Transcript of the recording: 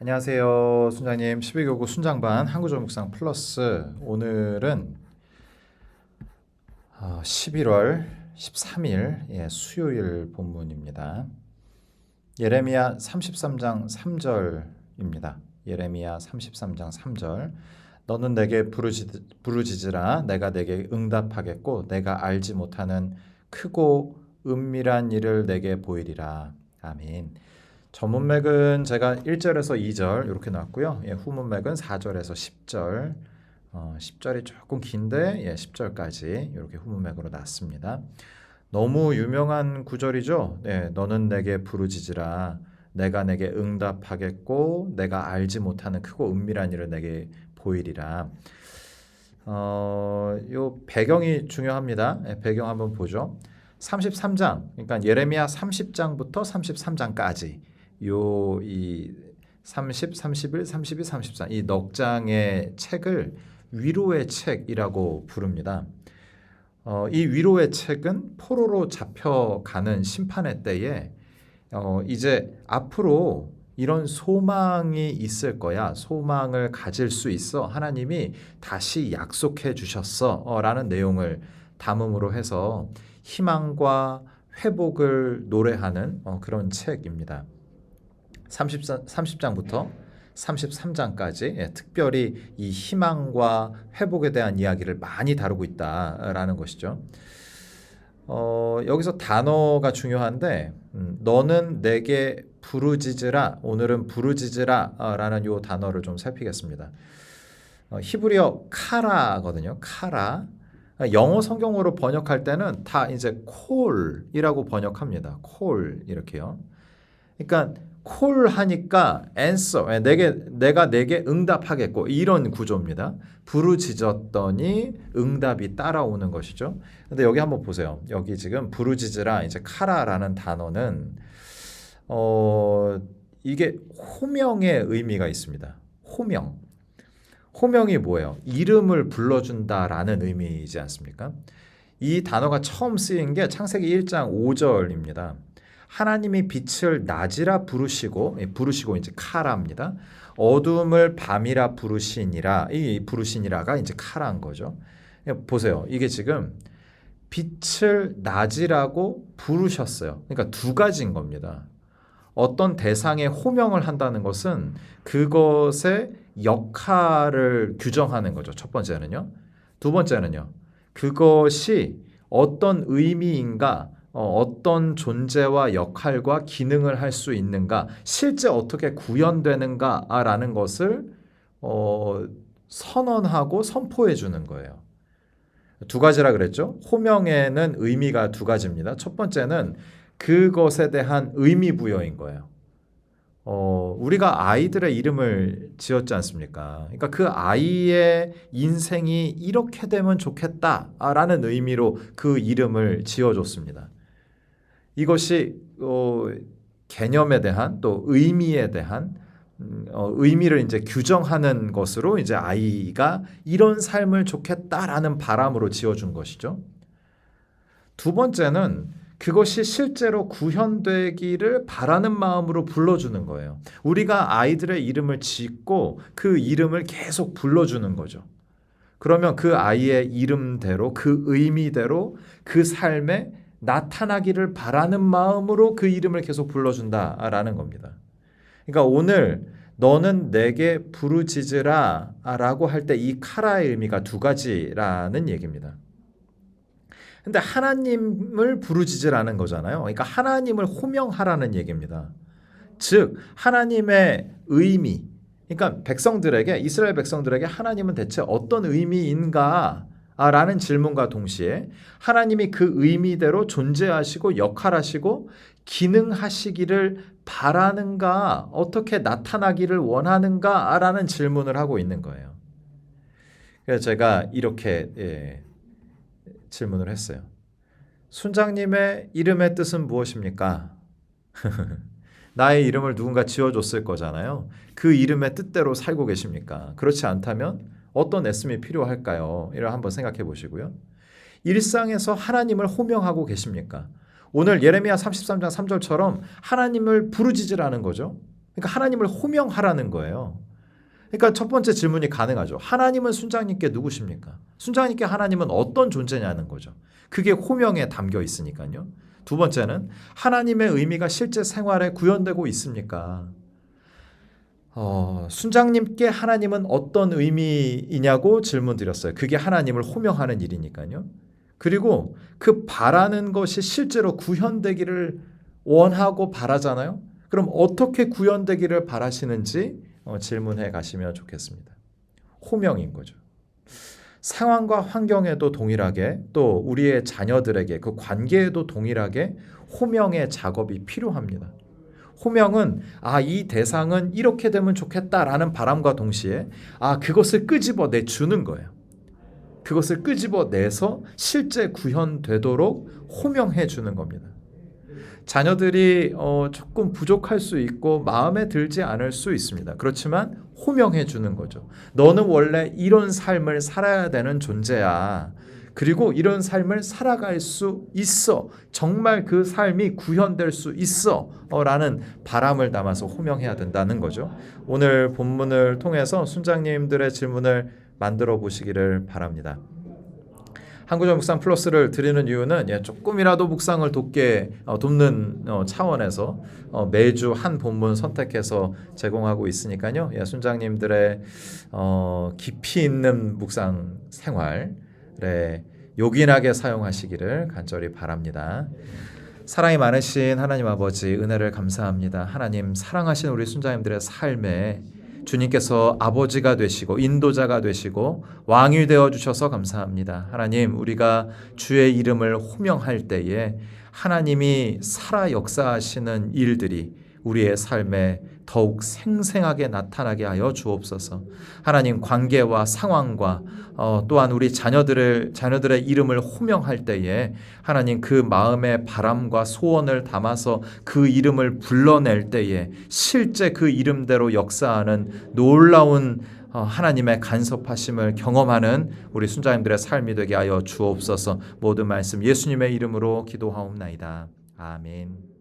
안녕하세요, 순장님. 12교구 순장반 한구조 묵상 플러스. 오늘은 11월 13일 수요일 본문입니다. 예레미야 33장 3절입니다. 예레미야 33장 3절. 너는 내게 부르짖으라. 내가 내게 응답하겠고 내가 알지 못하는 크고 은밀한 일을 내게 보이리라. 아멘. 전문맥은 제가 1절에서 2절 이렇게 놨고요. 후문맥은 4절에서 10절. 10절이 조금 긴데 10절까지 이렇게 후문맥으로 놨습니다. 너무 유명한 구절이죠. 너는 내게 부르짖으라. 내가 내게 응답하겠고 내가 알지 못하는 크고 은밀한 일을 내게 보이리라. 요 배경이 중요합니다. 배경 한번 보죠. 33장, 그러니까 예레미야 30장부터 33장까지 이 30, 31, 32, 33 이 넉 장의 책을 위로의 책이라고 부릅니다. 이 위로의 책은 포로로 잡혀가는 심판의 때에 이제 앞으로 이런 소망이 있을 거야. 소망을 가질 수 있어. 하나님이 다시 약속해 주셨어. 라는 내용을 담음으로 해서 희망과 회복을 노래하는 그런 책입니다. 30장부터 33장까지 특별히 이 희망과 회복에 대한 이야기를 많이 다루고 있다라는 것이죠. 여기서 단어가 중요한데 너는 내게 부르짖으라. 오늘은 부르짖으라 라는 요 단어를 좀 살피겠습니다. 히브리어 카라거든요. 카라. 영어 성경으로 번역할 때는 다 이제 콜이라고 번역합니다. 콜 이렇게요. 그러니까 콜 하니까 answer, 내가 내게 응답하겠고 이런 구조입니다. 부르짖었더니 응답이 따라오는 것이죠. 근데 여기 한번 보세요. 여기 지금 부르짖으라 이제 카라라는 단어는 이게 호명의 의미가 있습니다. 호명이 뭐예요? 이름을 불러준다라는 의미이지 않습니까? 이 단어가 처음 쓰인 게 창세기 1장 5절입니다. 하나님이 빛을 낮이라 부르시고 이제 카라입니다. 어둠을 밤이라 부르시니라. 이 부르시니라가 이제 카라인 거죠. 보세요. 이게 지금 빛을 낮이라고 부르셨어요. 그러니까 두 가지인 겁니다. 어떤 대상에 호명을 한다는 것은 그것의 역할을 규정하는 거죠. 첫 번째는요. 두 번째는요. 그것이 어떤 의미인가, 어떤 존재와 역할과 기능을 할 수 있는가, 실제 어떻게 구현되는가라는 것을 선언하고 선포해 주는 거예요. 두 가지라 그랬죠. 호명에는 의미가 두 가지입니다. 첫 번째는 그것에 대한 의미 부여인 거예요. 우리가 아이들의 이름을 지었지 않습니까? 그러니까 그 아이의 인생이 이렇게 되면 좋겠다라는 의미로 그 이름을 지어줬습니다. 이것이 개념에 대한 또 의미에 대한 의미를 이제 규정하는 것으로 이제 아이가 이런 삶을 좋겠다라는 바람으로 지어준 것이죠. 두 번째는 그것이 실제로 구현되기를 바라는 마음으로 불러주는 거예요. 우리가 아이들의 이름을 짓고 그 이름을 계속 불러주는 거죠. 그러면 그 아이의 이름대로 그 의미대로 그 삶에 나타나기를 바라는 마음으로 그 이름을 계속 불러준다라는 겁니다. 그러니까 오늘 너는 내게 부르짖으라 라고 할 때 이 카라의 의미가 두 가지라는 얘기입니다. 근데 하나님을 부르짖으라는 거잖아요. 그러니까 하나님을 호명하라는 얘기입니다. 즉 하나님의 의미, 그러니까 이스라엘 백성들에게 하나님은 대체 어떤 의미인가 라는 질문과 동시에 하나님이 그 의미대로 존재하시고 역할하시고 기능하시기를 바라는가, 어떻게 나타나기를 원하는가 라는 질문을 하고 있는 거예요. 그래서 제가 이렇게 질문을 했어요. 순장님의 이름의 뜻은 무엇입니까? 나의 이름을 누군가 지어줬을 거잖아요. 그 이름의 뜻대로 살고 계십니까? 그렇지 않다면 어떤 애씀이 필요할까요? 이를 한번 생각해 보시고요. 일상에서 하나님을 호명하고 계십니까? 오늘 예레미야 33장 3절처럼 하나님을 부르짖으라는 거죠. 그러니까 하나님을 호명하라는 거예요. 그러니까 첫 번째 질문이 가능하죠. 하나님은 순장님께 누구십니까? 순장님께 하나님은 어떤 존재냐는 거죠. 그게 호명에 담겨 있으니까요. 두 번째는 하나님의 의미가 실제 생활에 구현되고 있습니까? 순장님께 하나님은 어떤 의미이냐고 질문 드렸어요. 그게 하나님을 호명하는 일이니까요. 그리고 그 바라는 것이 실제로 구현되기를 원하고 바라잖아요. 그럼 어떻게 구현되기를 바라시는지 질문해 가시면 좋겠습니다. 호명인 거죠. 상황과 환경에도 동일하게 또 우리의 자녀들에게 그 관계에도 동일하게 호명의 작업이 필요합니다. 호명은 이 대상은 이렇게 되면 좋겠다라는 바람과 동시에 그것을 끄집어내 주는 거예요. 그것을 끄집어내서 실제 구현되도록 호명해 주는 겁니다. 자녀들이 조금 부족할 수 있고 마음에 들지 않을 수 있습니다. 그렇지만 호명해 주는 거죠. 너는 원래 이런 삶을 살아야 되는 존재야. 그리고 이런 삶을 살아갈 수 있어. 정말 그 삶이 구현될 수 있어. 라는 바람을 담아서 호명해야 된다는 거죠. 오늘 본문을 통해서 순장님들의 질문을 만들어 보시기를 바랍니다. 한구절 묵상 플러스를 드리는 이유는 조금이라도 묵상을 돕는 차원에서 매주 한 본문 선택해서 제공하고 있으니까요. 순장님들의 깊이 있는 묵상 생활에 요긴하게 사용하시기를 간절히 바랍니다. 사랑이 많으신 하나님 아버지, 은혜를 감사합니다. 하나님, 사랑하신 우리 순장님들의 삶에 주님께서 아버지가 되시고 인도자가 되시고 왕이 되어 주셔서 감사합니다. 하나님, 우리가 주의 이름을 호명할 때에 하나님이 살아 역사하시는 일들이 우리의 삶에 더욱 생생하게 나타나게 하여 주옵소서. 하나님, 관계와 상황과 또한 우리 자녀들의 이름을 호명할 때에 하나님, 그 마음의 바람과 소원을 담아서 그 이름을 불러낼 때에 실제 그 이름대로 역사하는 놀라운 하나님의 간섭하심을 경험하는 우리 순자님들의 삶이 되게 하여 주옵소서. 모든 말씀 예수님의 이름으로 기도하옵나이다. 아멘.